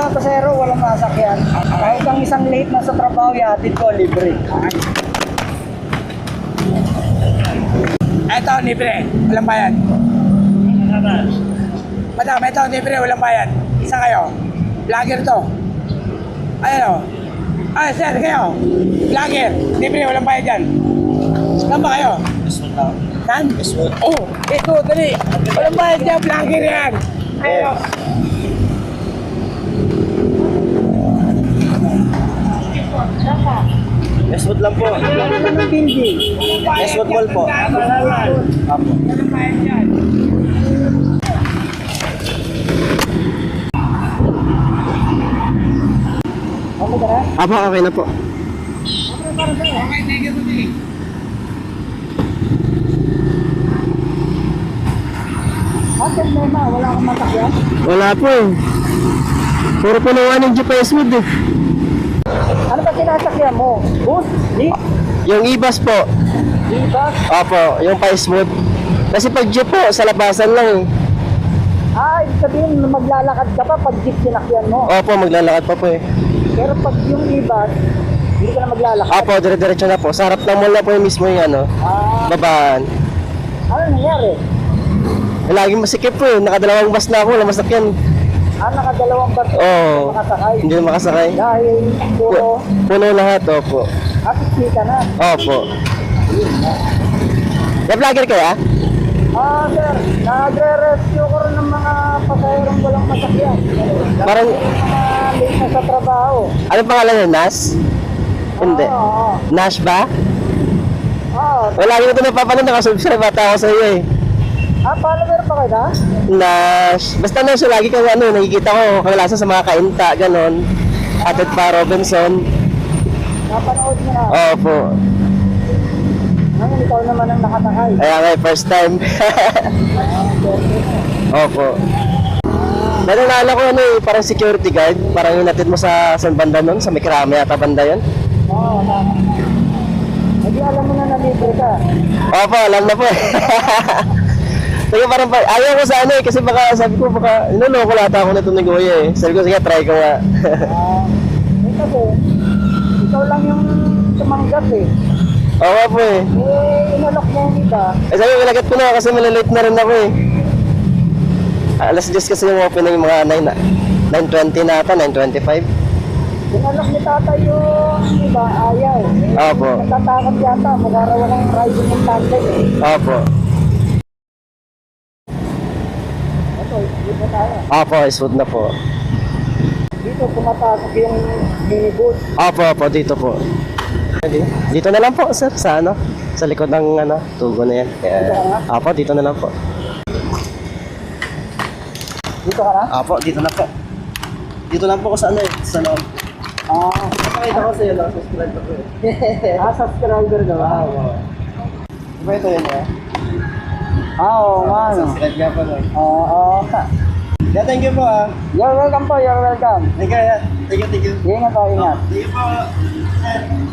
mga pasero, walang masakyan. Kahit ang isang late na sa trabaho, ihatid ko, libre. Ito, libre. Walang bayad. Madam, ito, libre. Walang bayad. Isa kayo. Vlogger to. Ayan o. Ay, sir, kayo. Vlogger. Libre. Walang bayad yan. Saan ba kayo? Saan? Oh, ito, dali. Walang bayad yan. Vlogger yan. Ayan o. Westwood lang po. Westwood Mall po. Apo. Okay ka na? Apo, okay na po. Okay, thank you, buddy. Ang problema, wala akong masakyan. Wala po eh. Puro punuan yung Jeep Westwood eh. Ano ba sinasakyan mo? Bus? Jeep? Yung e-bus po. Bus? Opo, yung pa-smooth. Kasi pag Jeep po, sa labasan lang eh. Ibig sabihin, maglalakad ka pa pag jeep sinakyan mo. Opo, maglalakad pa po eh. Pero pag yung e-bus, hindi ka na maglalakad. Opo, dire-diretso na po. Sa harap ng mall na po yung mismo yung ano, babaan. Ano nangyari? Laging masikip po eh. Nakadalawang bus na ako, wala masakyan. Nakadalawang bus Oo. makasakay. Hindi na makasakay. Dahil puro Puno lahat, opo. ka na. Opo. Na-vlogger kaya? Sir, nagre-rescue ko rin ng mga pasahirong walang masakyan. Parang, Mga late na sa trabaho. ano pangalan niya? Nas? Hindi. Oo. Nash ba? Oo. Wala ko ito napapanood, nakasubscribe ata ako sa iyo eh. Follower pa kayo na? Nash. Basta Nash, lagi kang ano, nakikita ko kalasa sa mga kainta, ganon. Atid pa Robinson. Napanood mo na. Opo. Ngayon, ikaw naman ang nakatakay. Kaya nga, first time. Opo. Nalala ko ano eh, parang security guard. Parang yung natid mo sa banda nun, sa Mikrami yata banda yun. Oo, tama. Hindi alam mo na nalibre ka. Opo, alam na po eh. Sige, parang ayaw ko sa ano eh, kasi baka sabi ko baka inuloko lata ako nito ni Goya eh. Sabi ko, sige, try ko nga. Kasi, ikaw lang yung tumanggap eh. Oo po eh. Inalok mo yung iba. Sabi ko, lagat ko na kasi malalate na rin ako eh. Alas 10 kasi yung opening, mga 9:20 na ata, 9:25. Inalok ni tatay yung iba, ayaw. Opo. Natatakot yata, magkara walang riding ng tatay eh. Opo. Ito, dito tayo. Opo, smooth na po. Dito pumapasok yung minibus. Opo, dito po. Dito na lang po, sir, sa ano? Sa likod ng ano, tubo na yan. Opo, dito na lang po. Dito ka na? Opo, dito na po. Dito lang po ko sa ano eh, sa loob. Pakita ko sa iyo lang, subscribe ako eh. Subscriber ka ba? Diba ito yun eh? Oo nga. Subscribe nga po lang. Oo. Yeah, thank you po ah. You're welcome po, you're welcome. Thank you. Ingat po, ingat. Thank you po.